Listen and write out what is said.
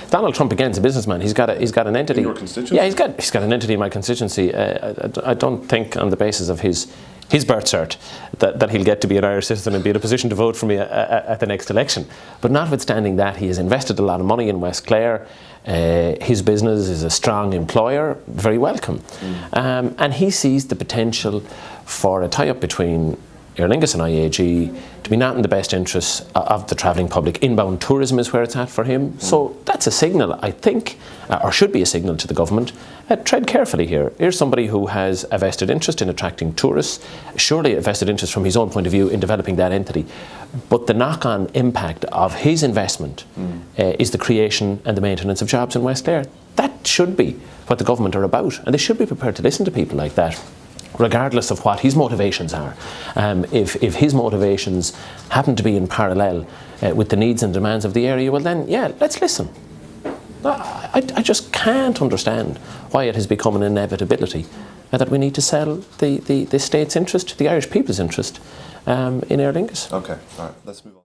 Donald Trump again's a businessman. He's got an entity. In your constituency? Yeah, he's got an entity in my constituency. I don't think on the basis of his birth cert that he'll get to be an Irish citizen and be in a position to vote for me at the next election. But notwithstanding that, he has invested a lot of money in West Clare. His business is a strong employer, very welcome. And he sees the potential for a tie-up between Aer Lingus and IAG to be not in the best interests of the travelling public. Inbound tourism is where it's at for him. So that's a signal, I think, or should be a signal to the government. Tread carefully here. Here's somebody who has a vested interest in attracting tourists, surely a vested interest from his own point of view in developing that entity. But the knock-on impact of his investment is the creation and the maintenance of jobs in West Clare. That should be what the government are about, and they should be prepared to listen to people like that, regardless of what his motivations are. If his motivations happen to be in parallel with the needs and demands of the area, well then, yeah, let's listen. I just can't understand why it has become an inevitability that we need to sell the state's interest, the Irish people's interest, in Aer Lingus. Okay, all right, let's move on.